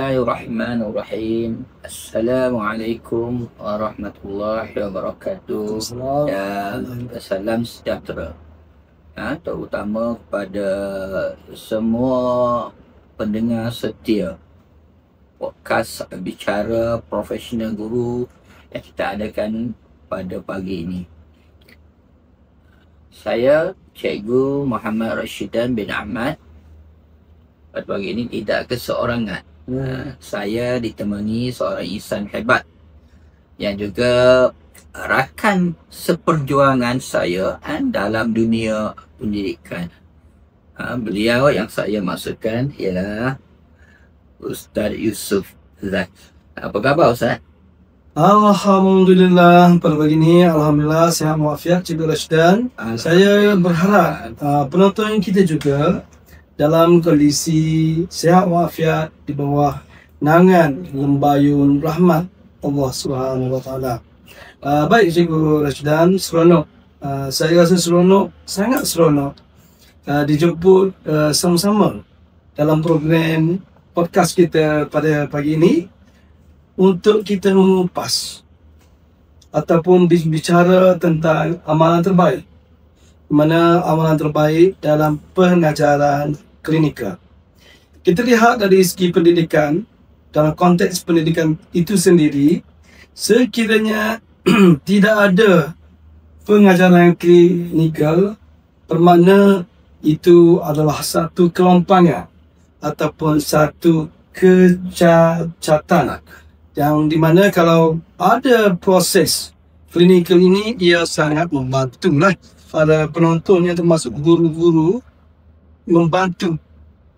Bismillahirrahmanirrahim. Assalamualaikum warahmatullahi wabarakatuh. Dan salam sejahtera, terutama kepada semua pendengar setia podcast Bicara Profesional Guru yang kita adakan pada pagi ini. Saya Cikgu Muhammad Rashidan bin Ahmad. Pada pagi ini tidak keseorangan. Saya ditemani seorang insan hebat yang juga rakan seperjuangan saya dalam dunia pendidikan. Beliau yang saya maksudkan ialah Ustaz Yusuf Zak. Apa khabar Ustaz? Alhamdulillah, pada pagi ini Alhamdulillah sihat walafiat Cikgu Rashidan. Saya berharap penonton kita juga dalam kondisi sihat walafiat di bawah naungan lembayun rahmat Allah Subhanahu Wa Taala. Baik Cikgu Rashidan, seronok. Saya rasa seronok, sangat seronok dijemput sama-sama dalam program podcast kita pada pagi ini untuk kita mengupas ataupun bicara tentang amalan terbaik. Mana amalan terbaik dalam pengajaran klinikal. Kita lihat dari segi pendidikan, dalam konteks pendidikan itu sendiri, sekiranya tidak ada pengajaran klinikal, bermakna itu adalah satu kelompangan ataupun satu kecacatan, yang dimana kalau ada proses klinikal ini, ia sangat membantulah para penontonnya termasuk guru-guru membantu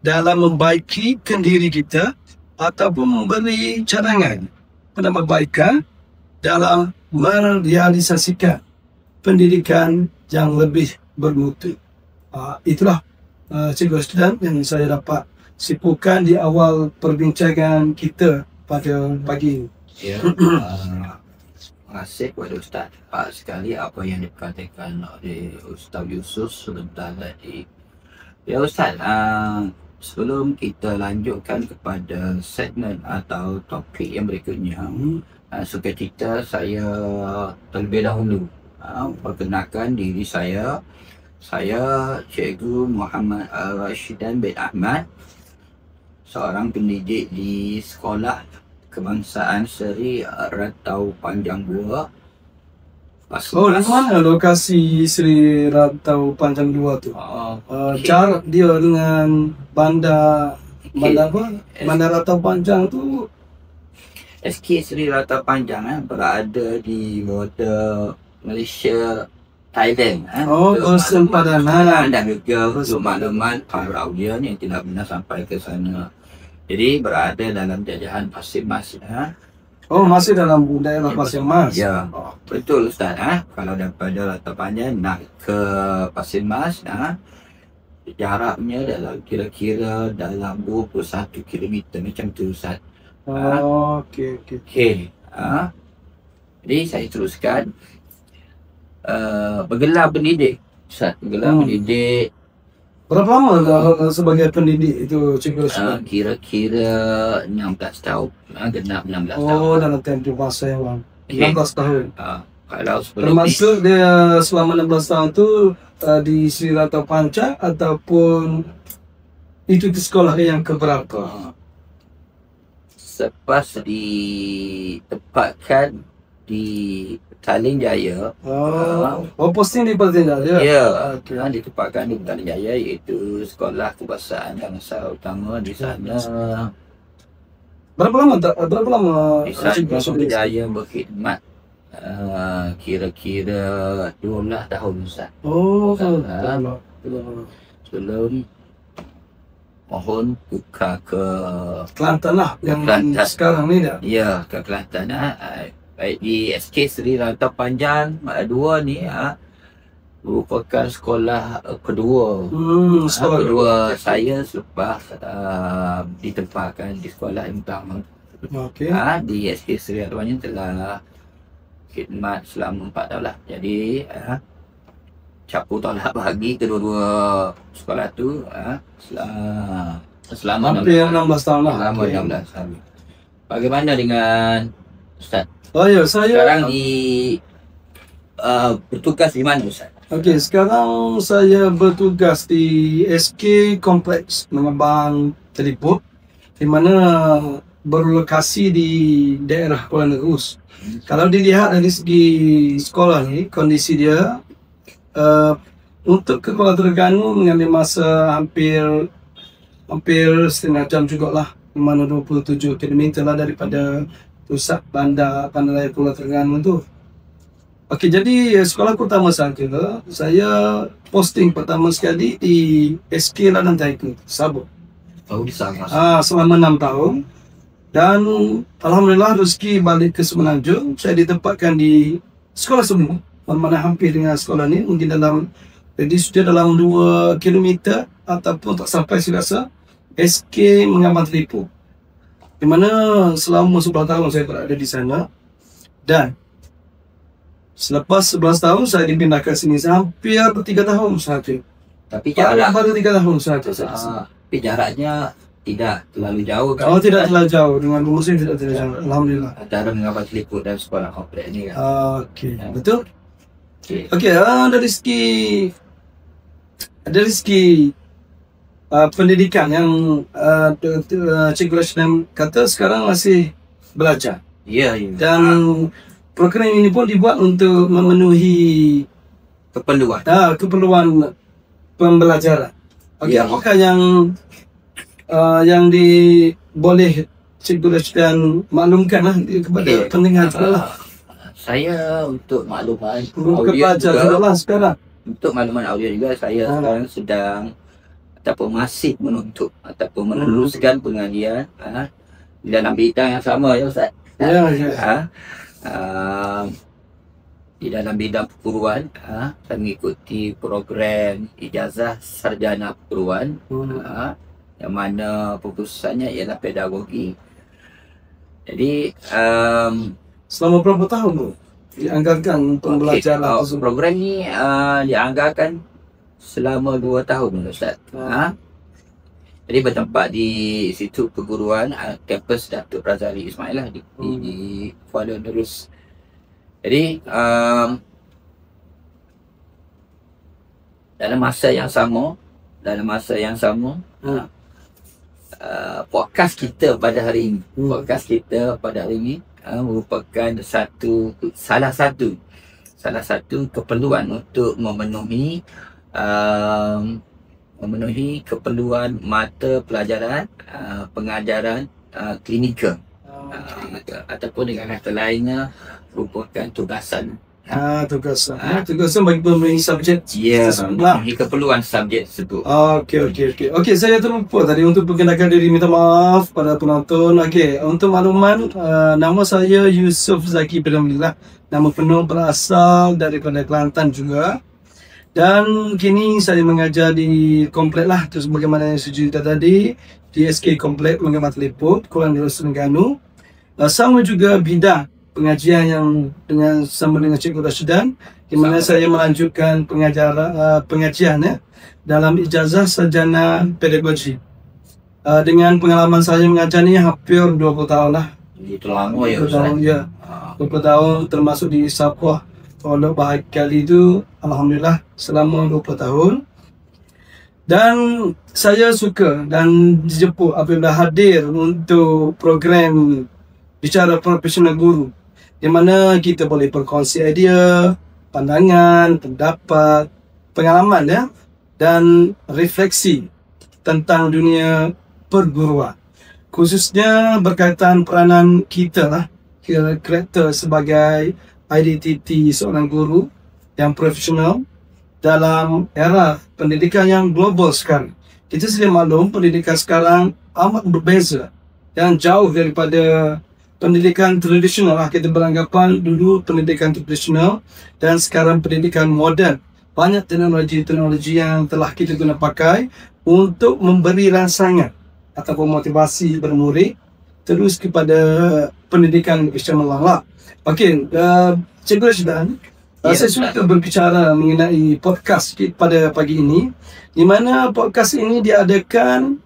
dalam membaikkan diri kita ataupun memberi cadangan penambahbaikan dalam merealisasikan pendidikan yang lebih bermutu. Itulah Cikgu Rashidan yang saya dapat sipukan di awal perbincangan kita pada pagi ini. Ya, terima kasih kepada Ustaz. Sekali apa yang dikatakan oleh Ustaz Yusuf sebentar tadi. Ya Ustaz, sebelum kita lanjutkan kepada segmen atau topik yang berikutnya, suka cerita saya terlebih dahulu perkenalkan diri saya. Saya Cikgu Muhammad Rashidan bin Ahmad, seorang pendidik di Sekolah Kebangsaan Seri Ratau Panjang 2. Di mana lokasi Seri Ratau Panjang 2 tu? Jarak dia dengan bandar apa? Bandar Ratau Panjang tu. SK Seri Ratau Panjang berada di border Malaysia Thailand. Sempadanan. Dan juga untuk maklumat para audiens yang tidak pernah sampai ke sana. Jadi berada dalam jajahan Pasir Mas. Masih dalam daerah Pasir Mas. Ya, betul Ustaz. Kalau daripada Ratau Panjang nak ke Pasir Mas, jaraknya dalam kira-kira dalam 21 km macam tu Ustaz. Okey. Jadi saya teruskan. Bergelar pendidik Ustaz, pendidik. Berapa lama sebagai pendidik itu Cikgu Rashidan? Kira-kira 16 tahun. Genap 16 tahun. Dalam tempoh masa yang 16 tahun. Kalau sebelum termasuk dia selama 16 tahun tu di Seri Ratau Panjang ataupun itu di sekolah yang keberapa? Selepas ditempatkan di Petaling Jaya. Posting di Petaling Jaya? Ya, ditempatkan di Petaling Jaya, iaitu Sekolah Kebangsaan Bangsa Utama di sana. Berapa lama di sana Petaling Jaya berkhidmat? Kira-kira 12 tahun Ustaz. Sebelum mohon buka ke Kelantan lah, yang sekarang ni dah. Ya, ke Kelantan. Baik di SK Seri Ratau Panjang 2 ni merupakan sekolah kedua. Sekolah kedua saya selepas ditempatkan di sekolah yang pertama. Di SK Seri Ratau Panjang telah khidmat selama 4 tahun lah. Jadi campur tolak bahagi kedua-dua sekolah tu Selama hampir 16 tahun lah. Selama 16 tahun. Bagaimana dengan Ustaz? Oh ya, saya Sekarang bertugas di mana Ustaz? okey, sekarang saya bertugas di SK Kompleks Mengembang Teliput, di mana berlokasi di daerah Kuala Negus. Kalau dilihat dari segi sekolah ni, kondisi dia untuk ke Kuala Terengganu mengambil masa hampir setengah jam jugalah, di mana 27 km lah daripada pusat bandar Bandaraya Kuala Terengganu tu. Okey, jadi sekolah utama saya posting pertama sekali di SK Ladang Taiku, Sabah. Oh, di sana. Selama 6 tahun. Dan alhamdulillah rezeki balik ke Semenanjung, saya ditempatkan di sekolah semua. Mana hampir dengan sekolah ni mungkin sudah dalam 2 km ataupun tak sampai saya rasa, SK Mengembang Teliput. Di mana selama 11 tahun saya berada di sana. Dan selepas 11 tahun saya dipindah ke sini hampir 3 tahun sahaja. Tapi jarak baru 3 tahun sahaja. tapi jaraknya tidak terlalu jauh kan? Oh, tidak terlalu jauh, dengan Muslim tidak terlalu jauh. Alhamdulillah. Antara Mengembang Teliput dan sekolah kompleks ni kan. Okey, betul. Okey. Okey, dari segi pendidikan yang Cikgu Rashidam kata sekarang masih belajar. Ya. Dan program ini pun dibuat untuk memenuhi keperluan pembelajaran. Okey, Ya. apakah yang boleh Cikgu Rashidam maklumkanlah kepada pendengar sekolah? Saya untuk makluman Pelajar juga sekarang. untuk makluman audio juga, saya sekarang sedang ataupun masih menuntut ataupun meneruskan pengajian di dalam bidang yang sama ya Ustaz. Ya. Di dalam bidang perguruan, saya mengikuti program ijazah sarjana perguruan, yang mana fokusannya ialah pedagogi. Jadi Selama berapa tahun tu dianggarkan pembelajaran tersebut? program ni dianggarkan selama 2 tahun Ustaz. Jadi bertempat di situ perguruan kampus Datuk Razali Ismail lah di Kuala Nerus. Jadi dalam masa yang sama podcast kita pada hari ini merupakan salah satu keperluan untuk memenuhi keperluan mata pelajaran pengajaran klinikal, ataupun dengan kata lainnya merupakan tugasan. Tugasan bagi pemberi subjek. Ya, memenuhi keperluan subjek tersebut. Okey, saya terlupa tadi untuk perkenalkan diri, minta maaf pada penonton. Okey, untuk makluman, nama saya Yusuf Zaki Alhamdulillah. Nama penuh berasal daripada Kelantan juga. Dan kini saya mengajar di komplek lah, tu sebagaimana yang saya cerita tadi, di SK Komplek Mengembang Teliput, Kuala Negus, Terengganu. Sama juga bidang pengajian yang sama dengan Cikgu Rashidam, di mana saya melanjutkan pengajian dalam ijazah sarjana pedagogi. Dengan pengalaman saya mengajar ni hampir 20 tahun lah. Itu lama ya 20 tahun, ya. 20 tahun termasuk di Sabah. Kalau bahagia kali itu, alhamdulillah selama 20 tahun. Dan saya suka dan dijemput apabila hadir untuk program bicara profesional guru, di mana kita boleh berkongsi idea, pandangan, pendapat, pengalaman dan refleksi tentang dunia perguruan. Khususnya berkaitan peranan kita lah, karakter sebagai identiti seorang guru yang profesional dalam era pendidikan yang global sekarang. Kita sedia maklum pendidikan sekarang amat berbeza dan jauh daripada pendidikan tradisional lah. Kita beranggapan dulu pendidikan tradisional dan sekarang pendidikan moden. Banyak teknologi yang telah kita guna pakai untuk memberi rangsangan ataupun motivasi bermurid terus kepada pendidikan Islam. Okey, Cikgu Rashidam, saya suka berbicara mengenai podcast pada pagi ini, di mana podcast ini diadakan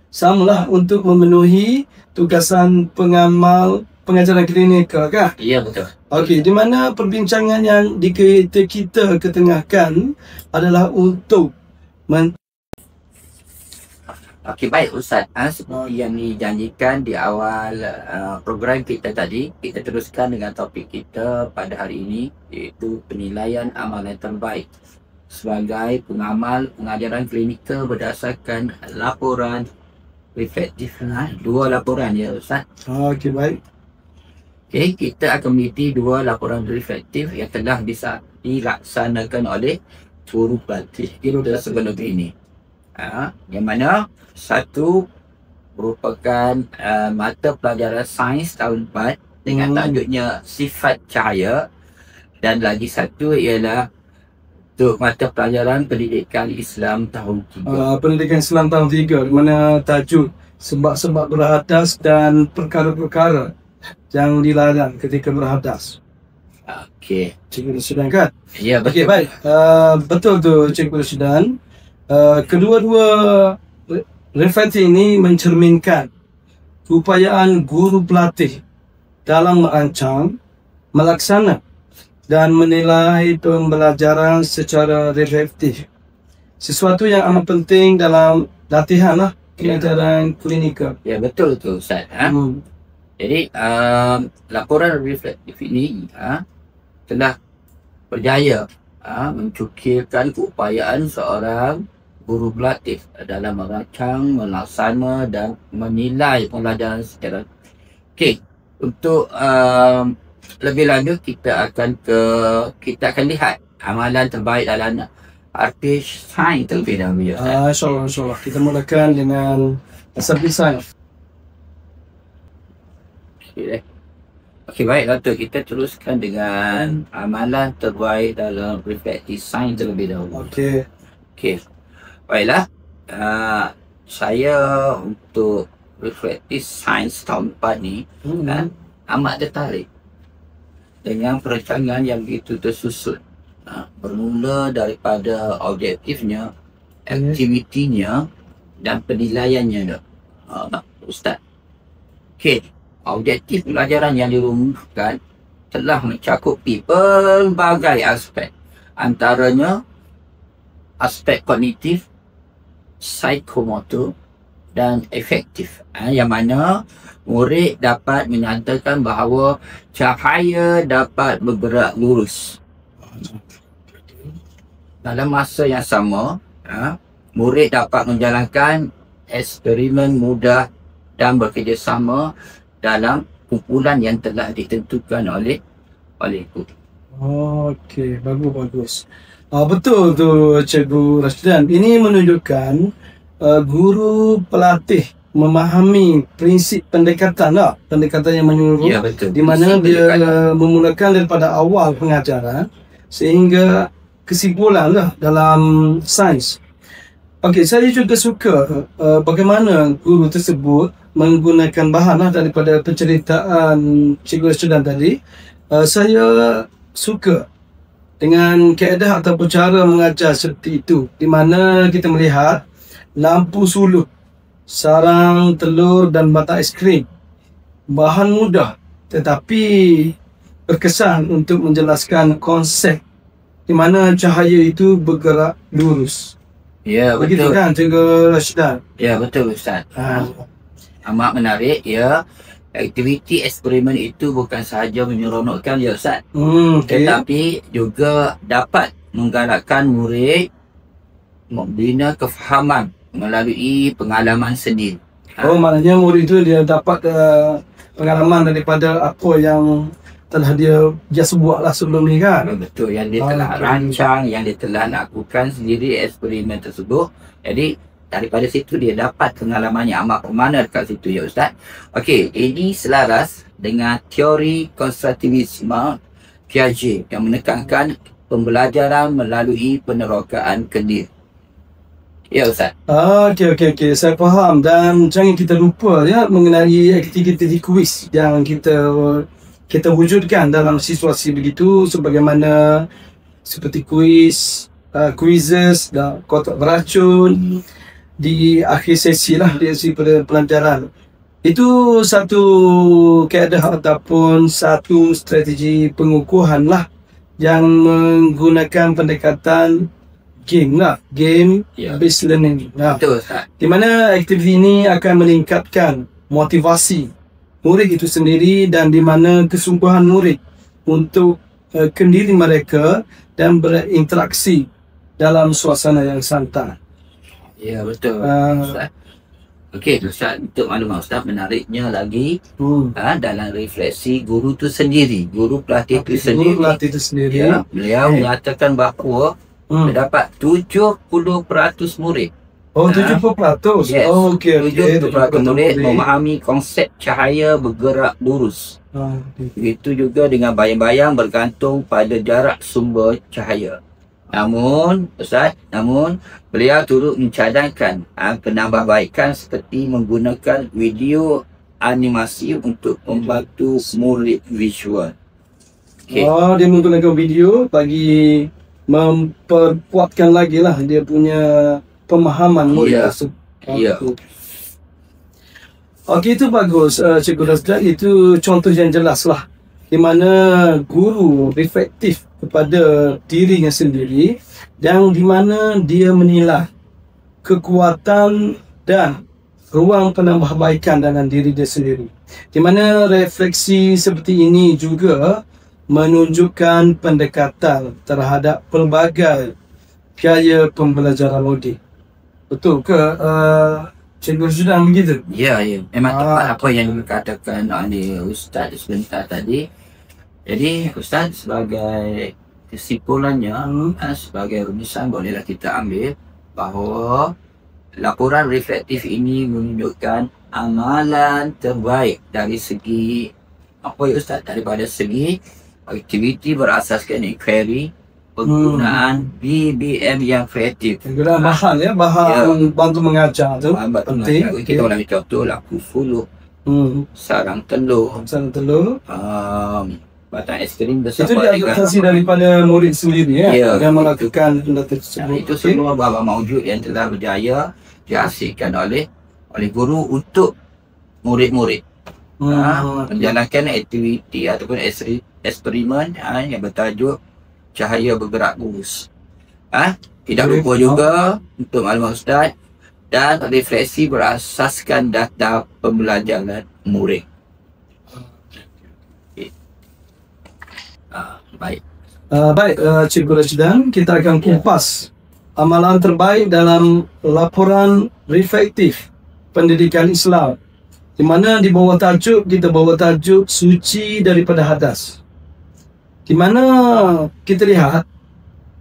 samalah untuk memenuhi tugasan pengamal pengajaran klinikal kan? Ya, betul. Okey, di mana perbincangan yang kita ketengahkan adalah untuk Okey, baik Ustaz. Seperti yang dijanjikan di awal program kita tadi, kita teruskan dengan topik kita pada hari ini, iaitu penilaian amalan terbaik sebagai pengamal pengajaran klinikal berdasarkan laporan reflektif. Dua laporan ya Ustaz. Okey, baik. Okey, kita akan meneliti dua laporan reflektif yang telah dilaksanakan oleh guru pelatih kita sebelum ini. Yang mana satu merupakan mata pelajaran sains tahun 4 dengan tajuknya sifat cahaya, dan lagi satu ialah untuk mata pelajaran pendidikan Islam tahun 3. Pendidikan Islam tahun 3 di mana tajuk sebab-sebab berhadas dan perkara-perkara yang dilarang ketika berhadas. Okey. Cikgu Rasidan kan? Ya, betul. Okey, baik. Betul tu Cikgu Rasidan. Kedua-dua refleksi ini mencerminkan keupayaan guru pelatih dalam merancang, melaksanakan dan menilai pembelajaran secara reflektif. Sesuatu yang amat penting dalam latihan lah pengajaran klinikal. Ya, betul tu Ustaz. Jadi laporan reflektif ini telah berjaya mencukirkan keupayaan seorang guru pelatih dalam merancang, melaksana dan menilai pembelajaran secara. Okey, untuk lebih lanjut kita akan lihat amalan terbaik dalam artis sains terlebih dahulu. InsyaAllah. Kita mulakan dengan subjek sains. Okey, baik Dato', kita teruskan dengan amalan terbaik dalam reflektif sains terlebih dahulu. Okey. Baiklah, saya untuk reflektif sains tahun 4 ni amat tertarik dengan perancangan yang begitu tersusun. Bermula daripada objektifnya, aktivitinya dan penilaiannya Ustaz. Okey, objektif pelajaran yang dirumuskan telah mencakupi pelbagai aspek, antaranya aspek kognitif, psikomotor dan efektif, yang mana murid dapat menyatakan bahawa cahaya dapat bergerak lurus. Dalam masa yang sama, murid dapat menjalankan eksperimen mudah dan bekerjasama dalam kumpulan yang telah ditentukan oleh guru. Okey, bagus. Betul tu Cikgu Rasidan. Ini menunjukkan guru pelatih memahami prinsip pendekatan yang menyeluruh. Ya, betul. Di mana dia memulakan daripada awal pengajaran sehingga kesimpulan dalam sains. Okey, saya juga suka bagaimana guru tersebut menggunakan bahan daripada penceritaan Cikgu Rasidan tadi. Saya suka dengan kaedah ataupun cara mengajar seperti itu, di mana kita melihat lampu suluh, sarang telur dan batang aiskrim. Bahan mudah tetapi berkesan untuk menjelaskan konsep di mana cahaya itu bergerak lurus. Ya, betul. Begitu kan Cikgu Rasidan? Ya, betul Ustaz. Amat menarik ya. Aktiviti eksperimen itu bukan sahaja menyeronokkan ya Ustaz, tetapi juga dapat menggalakkan murid membina kefahaman melalui pengalaman sendiri. Maknanya murid itu dia dapat pengalaman daripada apa yang telah dia biasa buatlah sebelum ni kan. Betul, yang dia telah rancang, yang dia telah lakukan sendiri eksperimen tersebut. Jadi daripada situ dia dapat pengalaman yang amat bermakna dekat situ ya Ustaz. Okey, ini selaras dengan teori konstruktivisme Piaget yang menekankan pembelajaran melalui penerokaan kendir. Ya Ustaz. Okey. Saya faham, dan jangan kita lupa mengenai aktiviti kuis yang kita wujudkan dalam situasi begitu, sebagaimana seperti quizzes dan kotak beracun. di akhir sesi lah, di sesi pelajaran. Itu satu keadaan ataupun satu strategi pengukuhan lah yang menggunakan pendekatan game lah, game based learning. Betul, Ustaz. Di mana aktiviti ini akan meningkatkan motivasi murid itu sendiri dan di mana kesungguhan murid untuk kendiri mereka dan berinteraksi dalam suasana yang santai. Ya, betul, Ustaz. Okey, Ustaz, untuk maklumat Ustaz, menariknya lagi dalam refleksi guru tu sendiri, guru pelatih tu sendiri. Guru pelatih itu sendiri. Ya, beliau menyatakan bahawa terdapat 70% murid. Oh, 70%? Yes. Oh, okey. 70% murid memahami konsep cahaya bergerak lurus. Begitu juga dengan bayang-bayang bergantung pada jarak sumber cahaya. Namun, Ustaz, beliau turut mencadangkan penambahbaikan seperti menggunakan video animasi untuk membantu murid visual. Okay. Oh, dia menggunakan video bagi memperkuatkan lagi lah dia punya pemahaman murid tersebut. Ya. Okey, itu bagus, Cikgu Razdan. Itu contoh yang jelas lah, di mana guru reflektif kepada dirinya sendiri dan di mana dia menilai kekuatan dan ruang penambahbaikan dalam diri dia sendiri. Di mana refleksi seperti ini juga menunjukkan pendekatan terhadap pelbagai gaya pembelajaran modik. Betul ke, Cikgu sudah begitu? Ya, memang tepat apa yang dikatakan oleh Ustaz sebentar tadi. Jadi Ustaz, sebagai kesimpulannya, sebagai rumusan bolehlah kita ambil bahawa laporan reflektif ini menunjukkan amalan terbaik dari segi apa ya Ustaz, daripada segi aktiviti berasaskan inquiry, penggunaan BBM yang kreatif. Penggunaan bahan ya, bahan bantu mengajar tu penting. Kita boleh ambil contoh laku fuluh, sarang telur, batang aiskrim bersama. Itu diadaptasi daripada murid sendiri yang melakukan benda tersebut. Itu semua bahan maujud yang telah berjaya dihasilkan oleh guru untuk murid-murid. Menjalankan aktiviti ataupun eksperimen yang bertajuk cahaya bergerak lurus. Tidak lupa juga untuk maklumat Ustaz, dan refleksi berasaskan data pembelajaran murid. Baik. Cikgu Razdan, kita akan kupas amalan terbaik dalam laporan reflektif pendidikan Islam, di mana di bawah tajuk kita bawa tajuk suci daripada hadas. Di mana kita lihat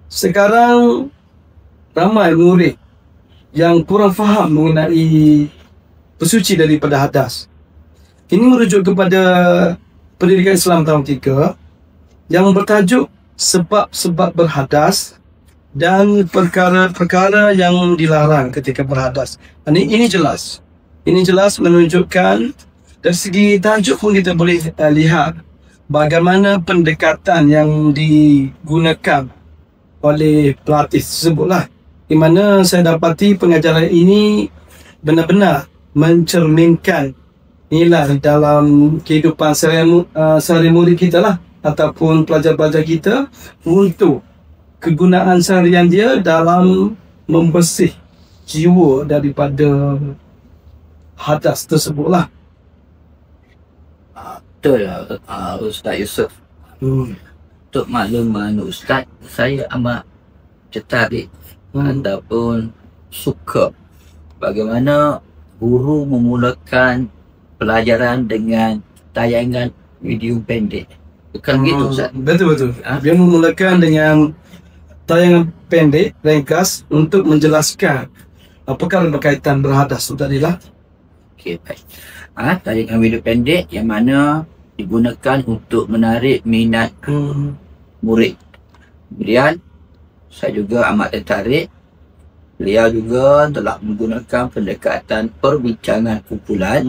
sekarang ramai murid yang kurang faham mengenai bersuci daripada hadas. Ini merujuk kepada pendidikan Islam tahun 3 yang bertajuk sebab-sebab berhadas dan perkara-perkara yang dilarang ketika berhadas. Ini jelas. Ini jelas menunjukkan dari segi tajuk pun kita boleh lihat bagaimana pendekatan yang digunakan oleh pelatih tersebutlah. Di mana saya dapati pengajaran ini benar-benar mencerminkan nilai dalam kehidupan sehari murid kita lah, ataupun pelajar-pelajar kita untuk kegunaan seharian dia dalam membersih jiwa daripada hadas tersebutlah. Betul Ustaz Yusof. Untuk makluman Ustaz, saya amat tertarik ataupun suka bagaimana guru memulakan pelajaran dengan tayangan video pendek. Bukan gitu Ustaz? Betul-betul. Dia memulakan dengan tayangan pendek, ringkas untuk menjelaskan perkara berkaitan berhadas tu tadilah. Okey, baik. Tayangan video pendek yang mana digunakan untuk menarik minat murid. Kemudian saya juga amat tertarik, beliau juga telah menggunakan pendekatan perbincangan kumpulan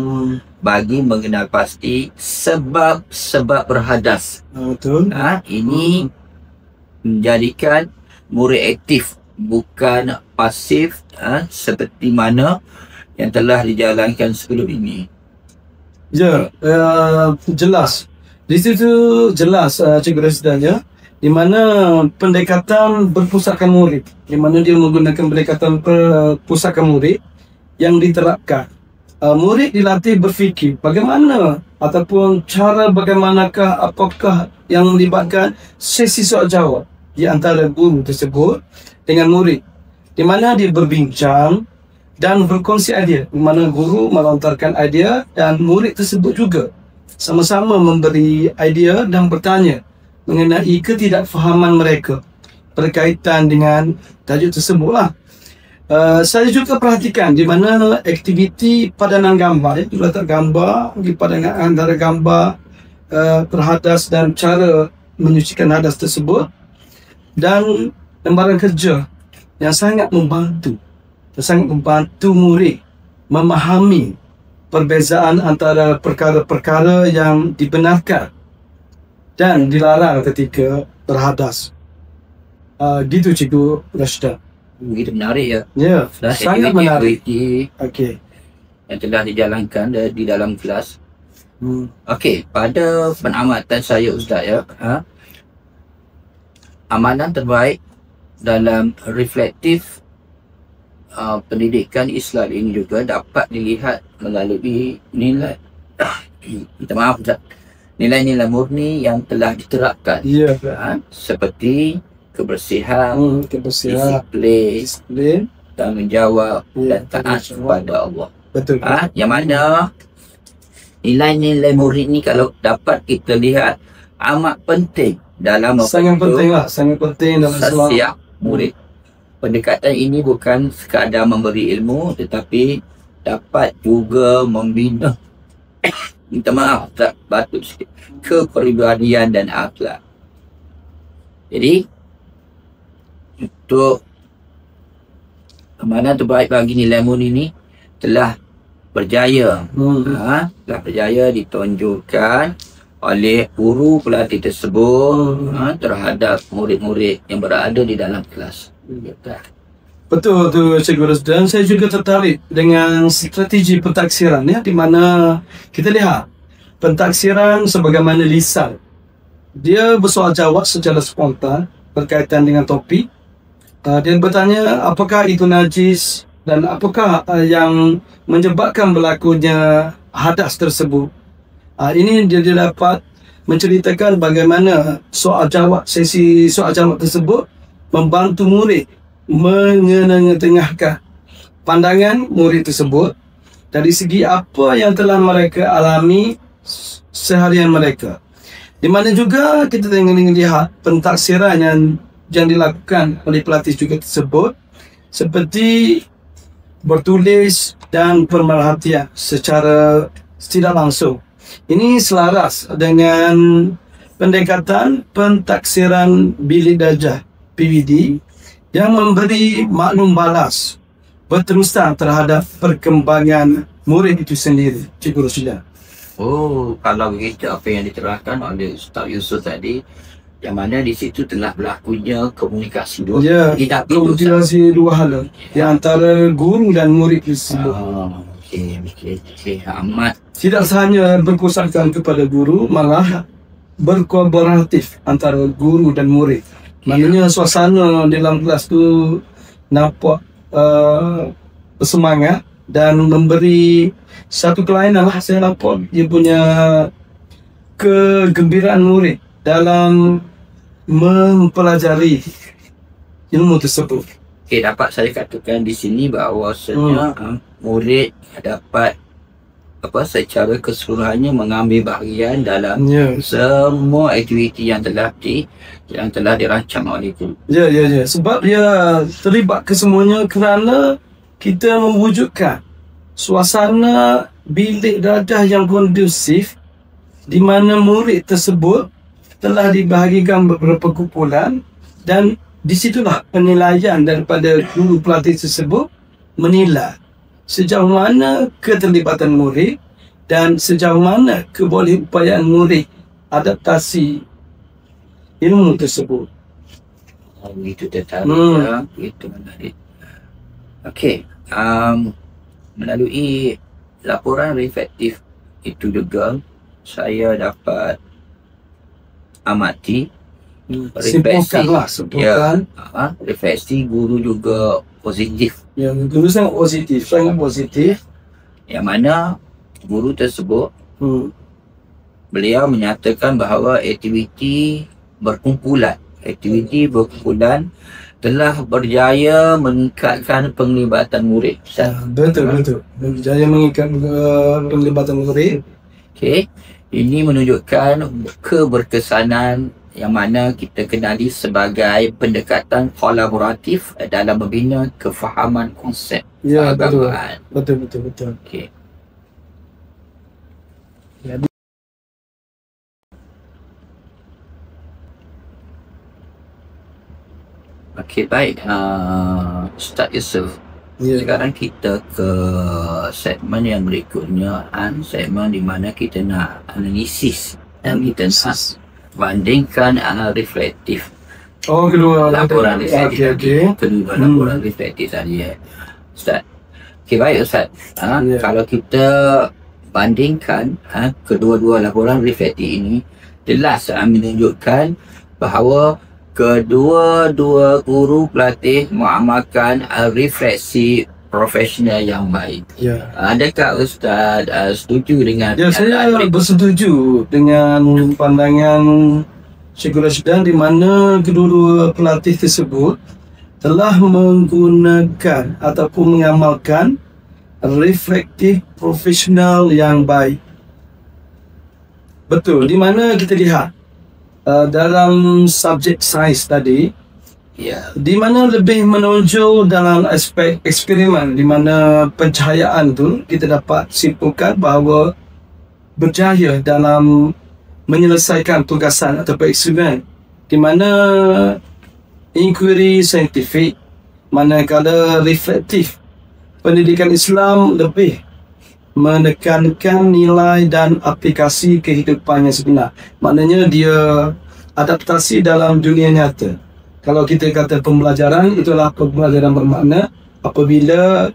bagi mengenal pasti sebab-sebab berhadas. Betul. Ini menjadikan murid aktif bukan pasif seperti mana yang telah dijalankan sebelum ini. Ya, jelas. Di situ jelas Cikgu Rasdan, ya, di mana pendekatan berpusatkan murid, di mana dia menggunakan pendekatan pusatkan murid yang diterapkan. Murid dilatih berfikir bagaimana ataupun cara bagaimanakah, apakah yang melibatkan sesi soal jawab di antara guru tersebut dengan murid, di mana dia berbincang dan berkongsi idea, di mana guru melontarkan idea dan murid tersebut juga sama-sama memberi idea dan bertanya mengenai ketidakfahaman mereka berkaitan dengan tajuk tersebutlah. Saya juga perhatikan di mana aktiviti padanan gambar, letak gambar di padanan antara gambar perhadas dan cara menyucikan hadas tersebut, dan lembaran kerja yang sangat membantu murid memahami perbezaan antara perkara-perkara yang dibenarkan dan dilarang ketika berhadas. Gitu Cikgu Rasdan. Begitu menarik ya. Ya, sangat menarik. Okey. Yang telah dijalankan di dalam kelas. Okey, pada pengamatan saya Ustaz, ya, amalan terbaik dalam reflektif pendidikan Islam ini juga dapat dilihat melalui nilai nilai-nilai murni yang telah diterapkan. Ya, seperti kebersihan, disiplin, tanggungjawab, dan taat kepada Allah. Betul. Yang mana nilai-nilai murid ni kalau dapat kita lihat amat penting dalam sangat penting dalam setiap murid. Pendekatan ini bukan sekadar memberi ilmu, tetapi dapat juga membina minta maaf, tak patut sikit, kepribadian dan akhlak. Jadi untuk amalan terbaik bagi nilai murni ini telah berjaya, telah berjaya ditonjolkan oleh guru pelatih tersebut terhadap murid-murid yang berada di dalam kelas. Betul tu Cikgu Rasdan. Saya juga tertarik dengan strategi pentaksiran, ya, di mana kita lihat pentaksiran sebagaimana lisan. Dia bersoal jawab secara spontan berkaitan dengan topik. Dia bertanya apakah itu najis dan apakah yang menyebabkan berlakunya hadas tersebut. Ini dia dapat menceritakan bagaimana sesi soal jawab tersebut membantu murid mengetengahkan pandangan murid tersebut dari segi apa yang telah mereka alami seharian mereka. Di mana juga kita tengok lihat pentaksiran yang dilakukan oleh pelatih juga tersebut, seperti bertulis dan pemerhatian secara tidak langsung. Ini selaras dengan pendekatan pentaksiran bilik darjah PBD yang memberi maklum balas berterus terang terhadap perkembangan murid itu sendiri, Cikgu Rasdan. Oh, kalau begitu apa yang diterangkan oleh Ustaz Yusuf tadi, yang mana di situ telah berlakunya komunikasi dua. Ya, komunikasi dua hal di antara guru dan murid tersebut. Okey, amat. Tidak hanya berpusatkan kepada guru, malah berkolaboratif antara guru dan murid. Maknanya suasana dalam kelas tu nampak bersemangat dan memberi satu kelainan lah. Saya nampak dia punya kegembiraan murid dalam mempelajari ilmu tersebut. Okey, dapat saya katakan di sini bahawasanya murid dapat secara keseluruhannya mengambil bahagian dalam semua aktiviti yang telah dirancang oleh guru. Ya. Sebab dia terlibat kesemuanya kerana kita mewujudkan suasana bilik darjah yang kondusif di mana murid tersebut telah dibahagikan beberapa kumpulan, dan disitulah penilaian daripada guru pelatih tersebut menilai sejauh mana keterlibatan murid dan sejauh mana kebolehupayaan murid adaptasi ilmu tersebut. Begitu tertarik ya, begitu menarik. Okey, melalui laporan reflektif itu juga saya dapat amati refleksi. Simpulkan. Refleksi guru juga positif. Ya, guru sangat positif. Yang mana guru tersebut beliau menyatakan bahawa aktiviti berkumpulan telah berjaya meningkatkan penglibatan murid. Betul. Berjaya meningkatkan penglibatan murid. Okey, ini menunjukkan keberkesanan yang mana kita kenali sebagai pendekatan kolaboratif dalam membina kefahaman konsep keagamaan. Betul. Okey. Okey, baik. Ustaz Yusof. Sekarang kita ke segmen yang berikutnya, segmen di mana kita nak analisis dan kita nak bandingkan reflektif. Kedua laporan reflektif. Kedua laporan reflektif tadi, Ustaz. Okey, baik Ustaz. Kalau kita bandingkan kedua-dua laporan reflektif ini, jelas menunjukkan bahawa kedua-dua guru pelatih mengamalkan refleksi profesional yang baik. Adakah Ustaz setuju dengan saya bersetuju dengan pandangan Cikgu Rashdan di mana kedua-dua pelatih tersebut telah menggunakan ataupun mengamalkan reflektif profesional yang baik. Betul, di mana kita lihat dalam subjek sains tadi, di mana lebih menonjol dalam aspek eksperimen, di mana pencahayaan tu kita dapat simpulkan bahawa berjaya dalam menyelesaikan tugasan atau eksperimen, di mana inquiry saintifik, manakala reflektif pendidikan Islam lebih menekankan nilai dan aplikasi kehidupan yang sebenar. Maknanya dia adaptasi dalam dunia nyata. Kalau kita kata pembelajaran, itulah pembelajaran bermakna apabila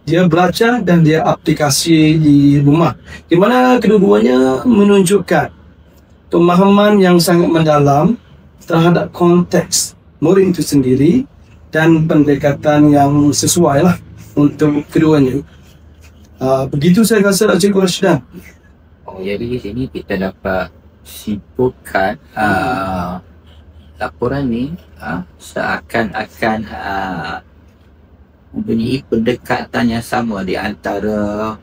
dia belajar dan dia aplikasi di rumah, di mana kedua-duanya menunjukkan pemahaman yang sangat mendalam terhadap konteks murid itu sendiri dan pendekatan yang sesuai lah untuk keduanya. Begitu saya rasa Cikgu Rashdan. Jadi di sini kita dapat simpulkan laporan ni seakan-akan mempunyai pendekatan yang sama di antara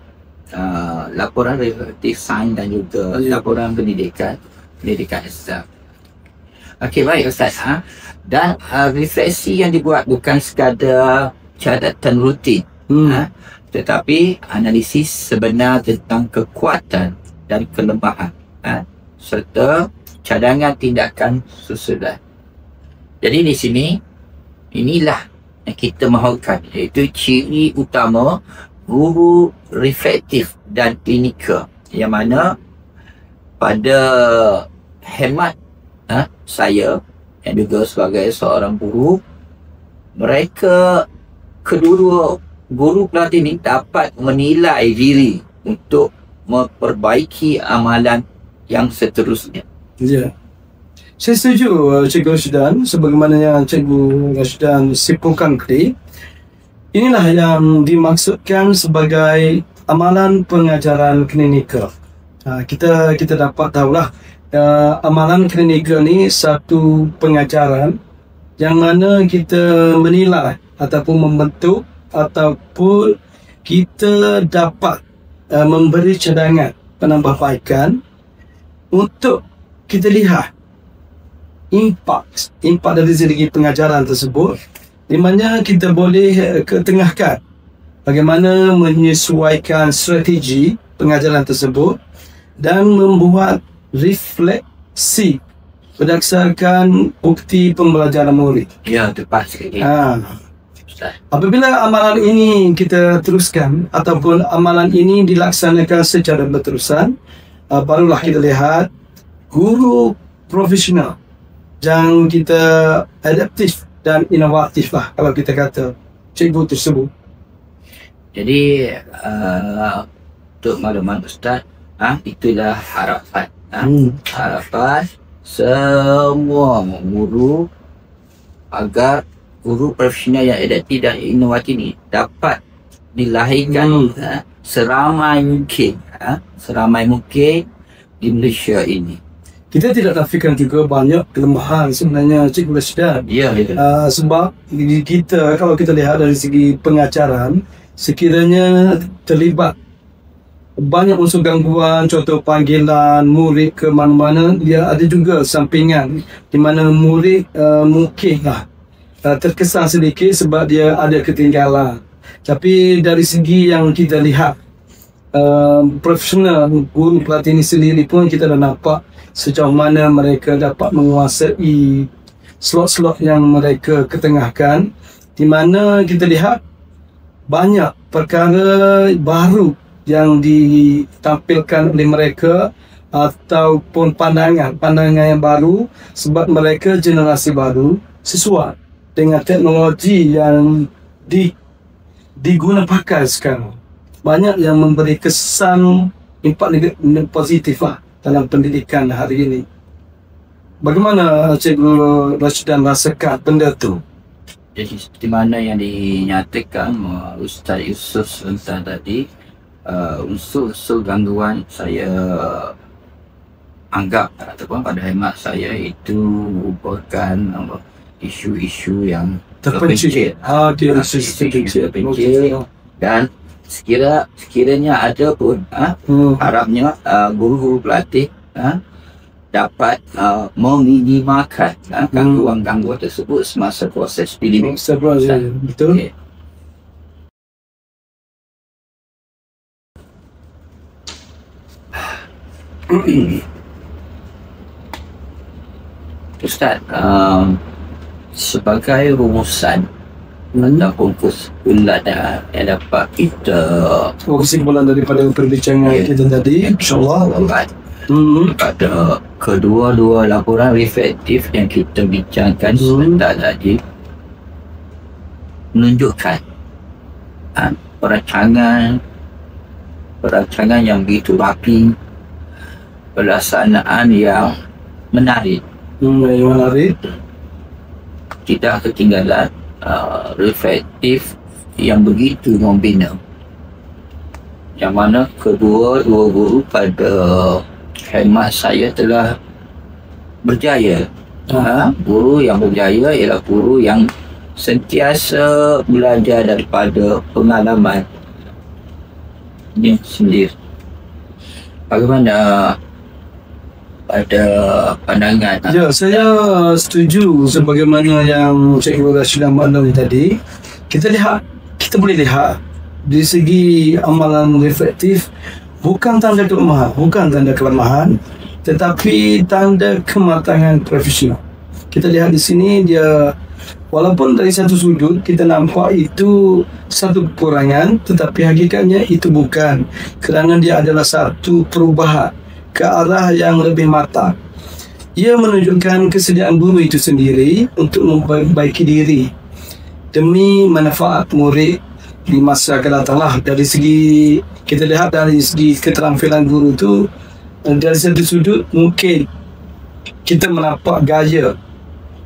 laporan reflektif sains dan juga laporan pendidikan Islam. Okey, baik Ustaz. Dan refleksi yang dibuat bukan sekadar catatan rutin, tetapi analisis sebenar tentang kekuatan dan kelemahan serta cadangan tindakan susulan. Jadi di sini inilah yang kita mahukan, iaitu ciri utama guru reflektif dan klinikal, yang mana pada hemat saya yang juga sebagai seorang guru, mereka kedua guru pelatih ini dapat menilai diri untuk memperbaiki amalan yang seterusnya. Saya setuju Cikgu Rashdan, sebagaimana yang Cikgu Rashdan simpulkan tadi. Inilah yang dimaksudkan sebagai amalan pengajaran klinikal. Kita dapat tahulah amalan klinikal ni satu pengajaran yang mana kita menilai ataupun membentuk ataupun kita dapat memberi cadangan penambahbaikan untuk kita lihat impak dari segi pengajaran tersebut, di mana kita boleh ketengahkan bagaimana menyesuaikan strategi pengajaran tersebut dan membuat refleksi berdasarkan bukti pembelajaran murid. Ya, tepat sekali. Apabila amalan ini kita teruskan ataupun amalan ini dilaksanakan secara berterusan, barulah kita lihat guru profesional yang kita adaptif dan inovatif lah kalau kita kata cikgu tersebut. Jadi untuk makluman Ustaz, itulah harapan. Harapan semua guru agar guru profesional yang adaptif dan inovatif ini dapat dilahirkan seramai mungkin di Malaysia ini. Kita tidak nafikan juga banyak kelemahan sebenarnya Cikgu Rashidan. Ya. Sebab kita, kalau kita lihat dari segi pengajaran, sekiranya terlibat banyak unsur gangguan, contoh panggilan murid ke mana-mana, dia ada juga sampingan di mana murid mungkinlah terkesan sedikit sebab dia ada ketinggalan. Tapi dari segi yang kita lihat, profesional guru pelatih ini sendiri pun kita dah nampak sejauh mana mereka dapat menguasai slot-slot yang mereka ketengahkan, di mana kita lihat banyak perkara baru yang ditampilkan oleh mereka ataupun pandangan yang baru sebab mereka generasi baru sesuai dengan teknologi yang diguna pakai sekarang. Banyak yang memberi kesan impak positif lah dalam pendidikan hari ini. Bagaimana Cikgu Rashidan rasakan benda tu? Jadi seperti mana yang dinyatakan Ustaz Yusof sebentar tadi, unsur-unsur gangguan saya anggap ataupun pada hemat saya itu merupakan isu-isu yang terpencil. Dan sekiranya ada pun harapnya guru-guru pelatih dapat meminimalkan gangguan-gangguan tersebut semasa proses bimbing. Betul. Okay. Ustaz, sebagai rumusan ataupun kesimpulan yang dapat kita kesimpulan daripada perbincangan kita tadi, insyaAllah pada kedua-dua laporan reflektif yang kita bincangkan sebentar tadi menunjukkan perancangan yang begitu rapi, pelaksanaan yang menarik, tidak ketinggalan reflektif yang begitu membina, yang mana kedua-dua guru pada hemat saya telah berjaya. Guru yang berjaya ialah guru yang sentiasa belajar daripada pengalaman ini sendiri. Bagaimana pada pandangan? Ya, saya setuju sebagaimana yang Cikgu Rashidan maklumi tadi. Kita boleh lihat dari segi amalan reflektif bukan tanda kelemahan, tetapi tanda kematangan profesional. Kita lihat di sini dia, walaupun dari satu sudut kita nampak itu satu kekurangan, tetapi hakikatnya itu bukan, kerana dia adalah satu perubahan ke arah yang lebih matang. Ia menunjukkan kesediaan guru itu sendiri untuk memperbaiki diri demi manfaat murid di masa akan datang lah. Dari segi kita lihat dari segi keterampilan guru itu, dari satu sudut mungkin kita menampak gaya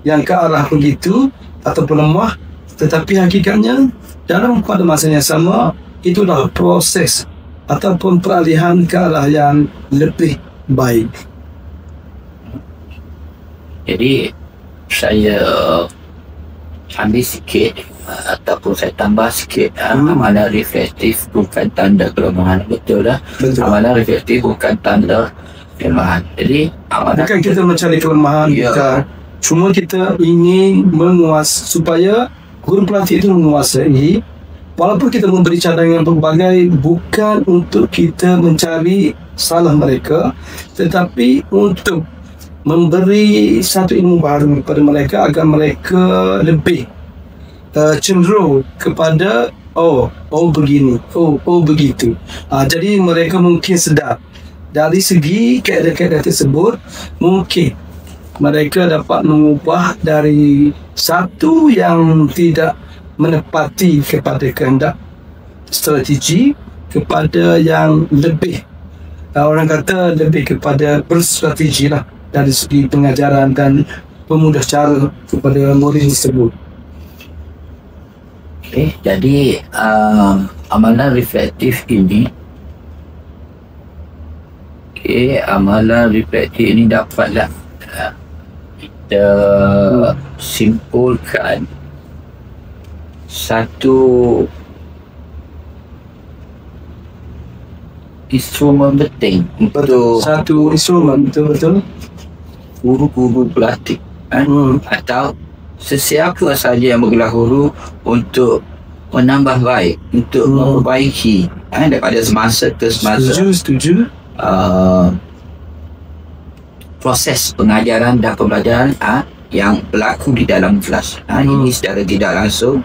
yang ke arah begitu ataupun lemah, tetapi hakikatnya dalam pada masa yang sama itulah proses ataupun peralihan ke arah yang lebih baik. Jadi saya ambil sikit ataupun saya tambah sikit, amalan reflektif bukan tanda kelemahan. Betul lah. Amalan reflektif bukan tanda kelemahan. Jadi bukan kita mencari kelemahan, bukan. Cuma kita ingin supaya guru pelatih itu menguasai. Walaupun kita memberi cadangan pelbagai, bukan untuk kita mencari salah mereka, tetapi untuk memberi satu ilmu baru kepada mereka agar mereka lebih cenderung kepada begini, begitu. Jadi mereka mungkin sedar dari segi kaedah-kaedah tersebut, mungkin mereka dapat mengubah dari satu yang tidak menepati kepada kehendak strategi kepada yang lebih, orang kata lebih kepada berstrategi lah dari segi pengajaran dan pemudah cara kepada murid tersebut. Jadi amalan reflektif ini dapatlah kita simpulkan satu instrumen penting untuk satu instrumen betul-betul guru-guru pelatih atau sesiapa sahaja yang bergelar guru untuk menambah baik, untuk memperbaiki daripada semasa ke semasa. Setuju. Proses pengajaran dan pembelajaran yang berlaku di dalam kelas. Ini secara tidak langsung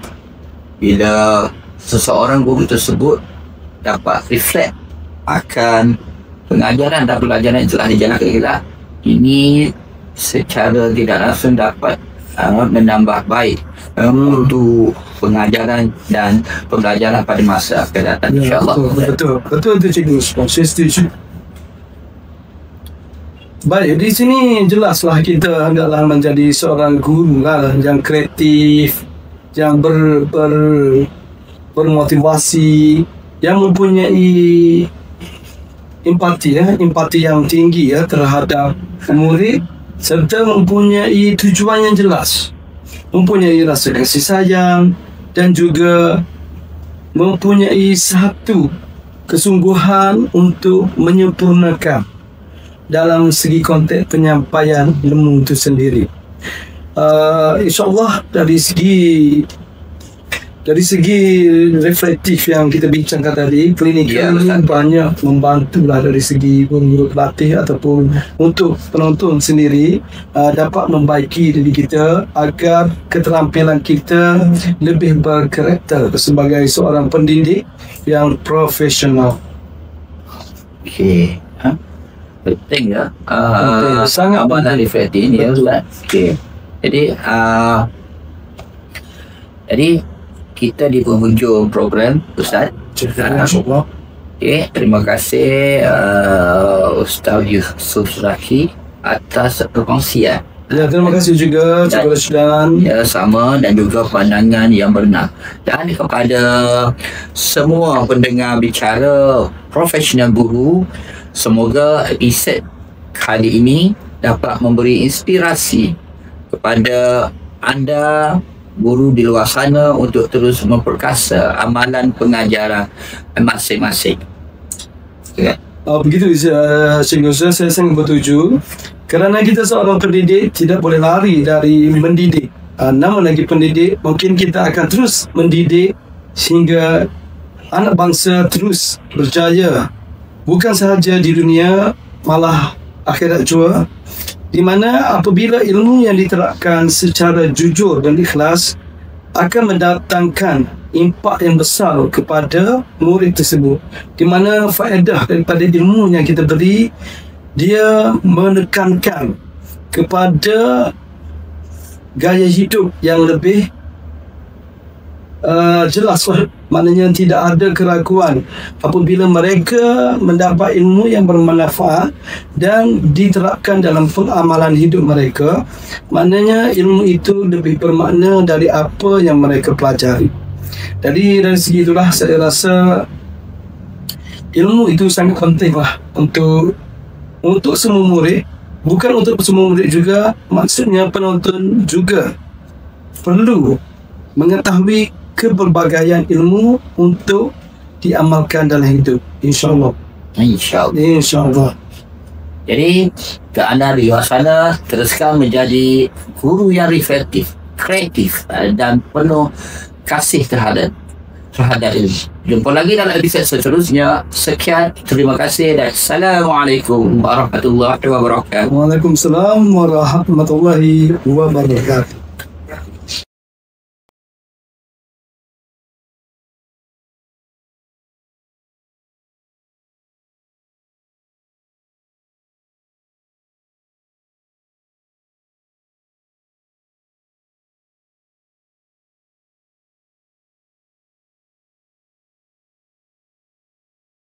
bila seseorang guru tersebut dapat reflect akan pengajaran dan pembelajaran yang telah dijalankan kita, ini secara tidak langsung dapat menambah baik untuk pengajaran dan pembelajaran pada masa akan datang, insyaAllah. Betul tu cikgu, saya setuju. Baik, di sini jelaslah kita hendaklah menjadi seorang guru lah yang kreatif, yang bermotivasi, yang mempunyai empati yang tinggi terhadap murid, serta mempunyai tujuan yang jelas, mempunyai rasa kasih sayang, dan juga mempunyai satu kesungguhan untuk menyempurnakan dalam segi konteks penyampaian ilmu itu sendiri. InsyaAllah dari segi reflektif yang kita bincangkan tadi, klinikal banyak membantulah dari segi guru pelatih ataupun untuk penonton sendiri dapat membaiki diri kita agar keterampilan kita lebih berkarakter sebagai seorang pendidik yang profesional. Penting ya, sangat amalan reflektif ini ya Ustaz. Jadi kita di penghujung program Ustaz. Terima kasih Ustaz Yusuf Zaki atas perkongsian. Ya, terima kasih juga Cikgu Rashidan. Ya, sama, dan juga pandangan yang benar. Dan kepada semua pendengar bicara profesional guru, semoga episod kali ini dapat memberi inspirasi kepada anda guru di luar sana untuk terus memperkasa amalan pengajaran masing-masing. Begitu Cikgu, saya sangat bertuju. Kerana kita seorang pendidik tidak boleh lari dari mendidik. Namun lagi pendidik, mungkin kita akan terus mendidik sehingga anak bangsa terus berjaya, bukan sahaja di dunia, malah akhirat juga, di mana apabila ilmu yang diterapkan secara jujur dan ikhlas akan mendatangkan impak yang besar kepada murid tersebut, di mana faedah daripada ilmu yang kita beri, dia menekankan kepada gaya hidup yang lebih jelas, maknanya tidak ada keraguan apabila mereka mendapat ilmu yang bermanfaat dan diterapkan dalam pengamalan hidup mereka, maknanya ilmu itu lebih bermakna dari apa yang mereka pelajari. Jadi dari segi itulah saya rasa ilmu itu sangat pentinglah untuk semua murid, bukan untuk semua murid juga, maksudnya penonton juga perlu mengetahui keberbagaian ilmu untuk diamalkan dalam hidup, insyaAllah. InsyaAllah. Jadi ke anda di luar sana, teruskan menjadi guru yang reflektif, kreatif dan penuh kasih terhadap ilmu. Jumpa lagi dalam episod seterusnya. Sekian, terima kasih dan Assalamualaikum warahmatullahi wabarakatuh. Waalaikumsalam warahmatullahi wabarakatuh.